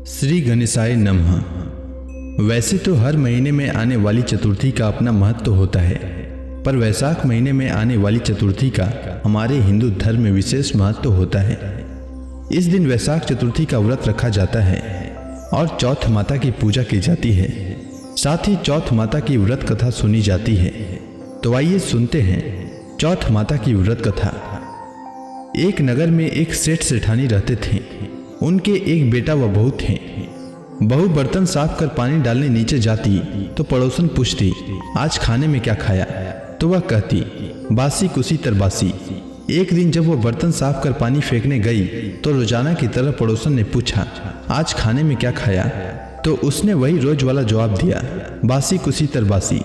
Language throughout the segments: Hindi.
श्री गणेशाय नमः। वैसे तो हर महीने में आने वाली चतुर्थी का अपना महत्व होता है, पर वैशाख महीने में आने वाली चतुर्थी का हमारे हिंदू धर्म में विशेष महत्व होता है। इस दिन वैशाख चतुर्थी का व्रत रखा जाता है और चौथ माता की पूजा की जाती है। साथ ही चौथ माता की व्रत कथा सुनी जाती है। तो आइए सुनते हैं चौथ माता की व्रत कथा। एक नगर में एक सेठ सेठानी रहते थे। उनके एक बेटा व बहू थे। बहू बर्तन साफ कर पानी डालने नीचे जाती तो पड़ोसन पूछती, आज खाने में क्या खाया? तो वह कहती, बासी कुसी तरबासी। एक दिन जब वह बर्तन साफ कर पानी फेंकने गई तो रोजाना की तरह पड़ोसन ने पूछा, आज खाने में क्या खाया? तो उसने वही रोज वाला जवाब दिया, बासी कुसी तरबासी।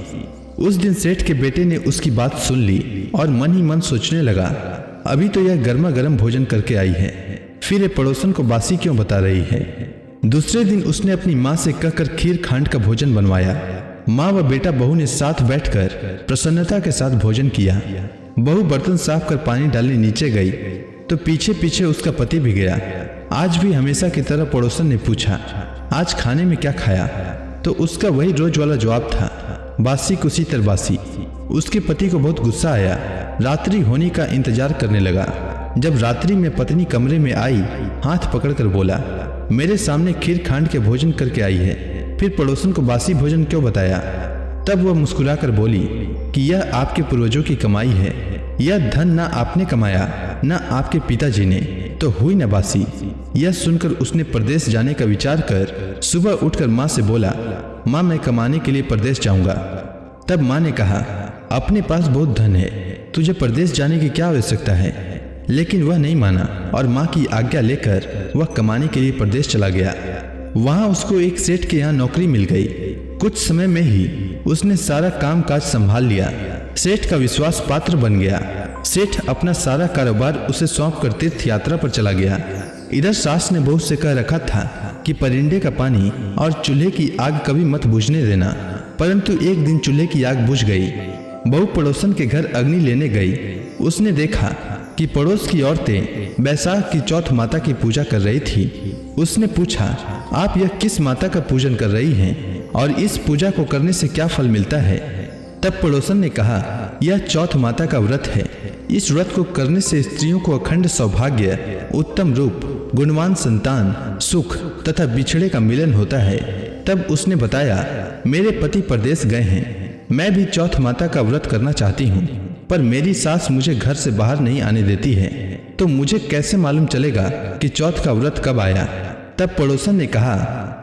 उस दिन सेठ के बेटे ने उसकी बात सुन ली और मन ही मन सोचने लगा, अभी तो यह गर्मा गर्म भोजन करके आई है, फिर ये पड़ोसन को बासी क्यों बता रही है। दूसरे दिन उसने अपनी माँ से कहकर खीर खांड का भोजन बनवाया। माँ व बेटा बहू ने साथ बैठकर प्रसन्नता के साथ भोजन किया। बहू बर्तन साफ कर पानी डालने नीचे गई तो पीछे पीछे उसका पति भी गया। आज भी हमेशा की तरह पड़ोसन ने पूछा, आज खाने में क्या खाया? तो उसका वही रोज वाला जवाब था, बासी कुसी तरबासी। उसके पति को बहुत गुस्सा आया। रात्रि होने का इंतजार करने लगा। जब रात्रि में पत्नी कमरे में आई, हाथ पकड़कर बोला, मेरे सामने खीर खांड के भोजन करके आई है, फिर पड़ोसन को बासी भोजन क्यों बताया? तब वह मुस्कुराकर बोली कि यह आपके पूर्वजों की कमाई है। यह धन ना आपने कमाया ना आपके पिताजी ने, तो हुई ना बासी। यह सुनकर उसने परदेश जाने का विचार कर सुबह उठकर माँ से बोला, माँ मैं कमाने के लिए परदेश जाऊंगा। तब माँ ने कहा, अपने पास बहुत धन है, तुझे परदेश जाने की क्या आवश्यकता है? लेकिन वह नहीं माना और माँ की आज्ञा लेकर वह कमाने के लिए परदेश चला गया। वहां उसको एक सेठ के यहाँ नौकरी मिल गई। कुछ समय में ही उसने सारा काम काज संभाल लिया। सेठ का विश्वास पात्र बन गया। सेठ अपना सारा कारोबार उसे सौंप कर तीर्थ यात्रा पर चला गया। इधर सास ने बहू से कह रखा था कि परिंदे का पानी और चूल्हे की आग कभी मत बुझने देना, परंतु एक दिन चूल्हे की आग बुझ गई। बहू पड़ोसन के घर अग्नि लेने गई। उसने देखा कि पड़ोस की औरतें बैसाख की चौथ माता की पूजा कर रही थी। उसने पूछा, आप यह किस माता का पूजन कर रही हैं और इस पूजा को करने से क्या फल मिलता है? तब पड़ोसन ने कहा, यह चौथ माता का व्रत है। इस व्रत को करने से स्त्रियों को अखंड सौभाग्य, उत्तम रूप, गुणवान संतान, सुख तथा बिछड़े का मिलन होता है। तब उसने बताया, मेरे पति परदेश गए हैं, मैं भी चौथ माता का व्रत करना चाहती हूँ, पर मेरी सास मुझे घर से बाहर नहीं आने देती है, तो मुझे कैसे मालूम चलेगा कि चौथ का व्रत कब आया? तब पड़ोसन ने कहा,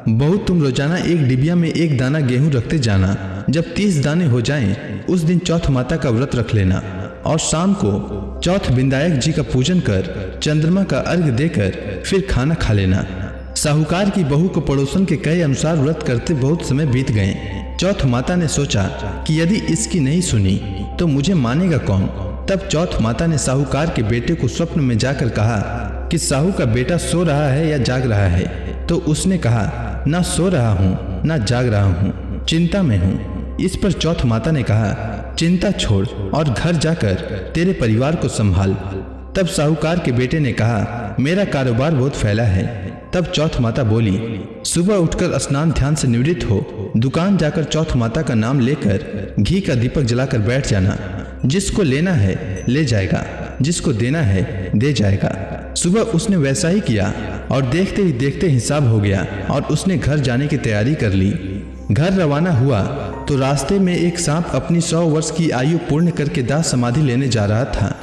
बहू तुम रोजाना एक डिबिया में एक दाना गेहूं रखते जाना। जब 30 दाने हो जाएं, उस दिन चौथ माता का व्रत रख लेना और शाम को चौथ विनायक जी का पूजन कर चंद्रमा का अर्घ्य देकर फिर खाना खा लेना। साहूकार की बहू को पड़ोसन के कहे अनुसार व्रत करते बहुत समय बीत गए। चौथ माता ने सोचा कि यदि इसकी नहीं सुनी तो मुझे मानेगा कौन? तब चौथ माता ने साहूकार के बेटे को स्वप्न में जाकर कहा कि साहू का बेटा सो रहा है या जाग रहा है? तो उसने कहा, ना सो रहा हूँ ना जाग रहा हूँ, चिंता में हूँ। इस पर चौथ माता ने कहा, चिंता छोड़ और घर जाकर तेरे परिवार को संभाल। तब साहूकार के बेटे ने कहा, मेरा कारोबार बहुत फैला है। तब चौथ माता बोली, सुबह उठकर स्नान ध्यान से निवृत्त हो, दुकान जाकर चौथ माता का नाम लेकर घी का दीपक जलाकर बैठ जाना। जिसको लेना है ले जाएगा, जिसको देना है दे जाएगा। सुबह उसने वैसा ही किया और देखते ही देखते हिसाब हो गया और उसने घर जाने की तैयारी कर ली। घर रवाना हुआ तो रास्ते में एक सांप अपनी 100 वर्ष की आयु पूर्ण करके दाह समाधि लेने जा रहा था।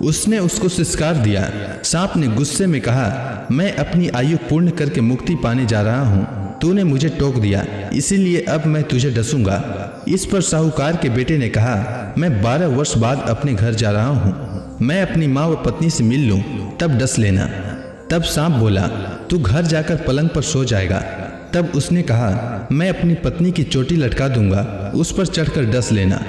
उसने उसको सिस्कार दिया। सांप ने गुस्से में कहा, मैं अपनी आयु पूर्ण करके मुक्ति पाने जा रहा हूँ, तूने मुझे टोक दिया, इसीलिए अब मैं तुझे डसूंगा। इस पर साहूकार के बेटे ने कहा, मैं 12 वर्ष बाद अपने घर जा रहा हूँ, मैं अपनी माँ व पत्नी से मिल लूँ, तब डस लेना। तब सांप बोला, तू घर जाकर पलंग पर सो जाएगा। तब उसने कहा, मैं अपनी पत्नी की चोटी लटका दूंगा, उस पर चढ़कर डस लेना।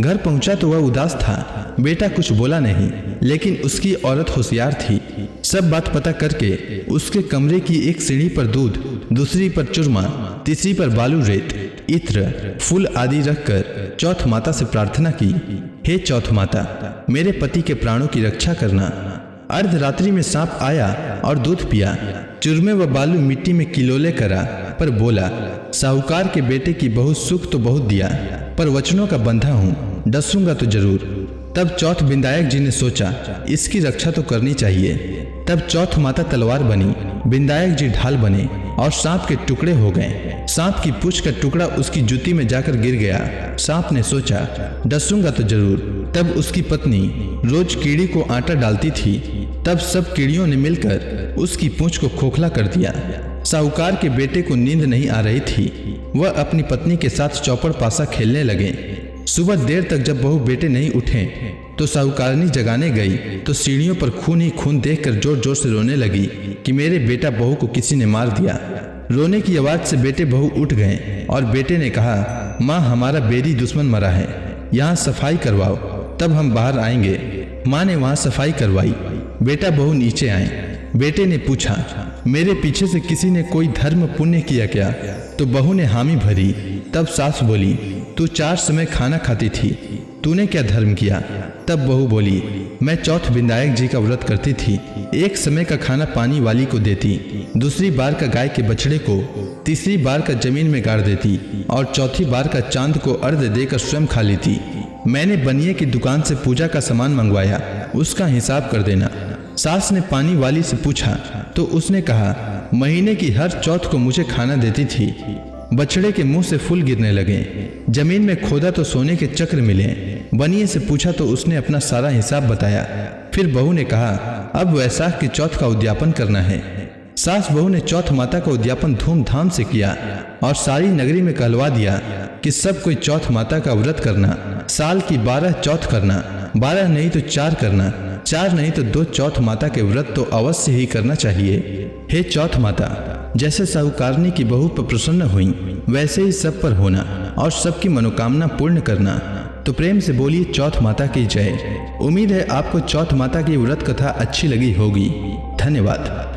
घर पहुंचा तो वह उदास था। बेटा कुछ बोला नहीं, लेकिन उसकी औरत होशियार थी। सब बात पता करके उसके कमरे की एक सीढ़ी पर दूध, दूसरी पर चूरमा, तीसरी पर बालू रेत, इत्र, फूल आदि रखकर चौथ माता से प्रार्थना की, हे चौथ माता, मेरे पति के प्राणों की रक्षा करना। अर्धरात्रि में सांप आया और दूध पिया, चूरमे व बालू मिट्टी में किलोले करा, पर बोला, साहूकार के बेटे की बहू सुख तो बहुत दिया, पर वचनों का बंधा हूँ, डसूंगा तो जरूर। तब चौथ बिंदायक जी ने सोचा, इसकी रक्षा तो करनी चाहिए। तब चौथ माता तलवार बनी, बिंदायक जी ढाल बने और सांप के टुकड़े हो गए। सांप की पूंछ का टुकड़ा उसकी जूती में जाकर गिर गया। सांप ने सोचा, डसूंगा तो जरूर। तब उसकी पत्नी रोज कीड़ी को आटा डालती थी। तब सब कीड़ियों ने मिलकर उसकी पूंछ को खोखला कर दिया। साहूकार के बेटे को नींद नहीं आ रही थी। वह अपनी पत्नी के साथ चौपड़ पासा खेलने लगे। सुबह देर तक जब बहू बेटे नहीं उठे तो साहूकारनी जगाने गई तो सीढ़ियों पर खून ही खून देखकर जोर जोर से रोने लगी कि मेरे बेटा बहू को किसी ने मार दिया। रोने की आवाज से बेटे बहू उठ गए और बेटे ने कहा, माँ हमारा बेरी दुश्मन मरा है, यहाँ सफाई करवाओ, तब हम बाहर आएंगे। माँ ने वहाँ सफाई करवाई। बेटा बहू नीचे आए। बेटे ने पूछा, मेरे पीछे से किसी ने कोई धर्म पुण्य किया क्या? तो बहू ने हामी भरी। तब सास बोली, तू 4 समय खाना खाती थी, तूने क्या धर्म किया? तब बहू बोली, मैं चौथ बिंदायक जी का व्रत करती थी। 1 समय का खाना पानी वाली को देती, दूसरी बार का गाय के बछड़े को, तीसरी बार का जमीन में गाड़ देती और चौथी बार का चांद को अर्घ देकर स्वयं खा लेती। मैंने बनिए की दुकान से पूजा का सामान मंगवाया, उसका हिसाब कर देना। सास ने पानी वाली से पूछा तो उसने कहा, महीने की हर चौथ को मुझे खाना देती थी। बछड़े के मुंह से फूल गिरने लगे। जमीन में खोदा तो सोने के चक्र मिले। बनिए से पूछा तो उसने अपना सारा हिसाब बताया। फिर बहू ने कहा, अब वैसाख की चौथ का उद्यापन करना है। सास बहू ने चौथ माता का उद्यापन धूमधाम से किया और सारी नगरी में कहलवा दिया कि सब कोई चौथ माता का व्रत करना, साल की 12 चौथ करना, 12 नहीं तो 4 करना, 4 नहीं तो 2 चौथ माता के व्रत तो अवश्य ही करना चाहिए। हे चौथ माता, जैसे साहूकारनी की बहू पर प्रसन्न हुई वैसे ही सब पर होना और सबकी मनोकामना पूर्ण करना। तो प्रेम से बोलिए चौथ माता की जय। उम्मीद है आपको चौथ माता की व्रत कथा अच्छी लगी होगी। धन्यवाद।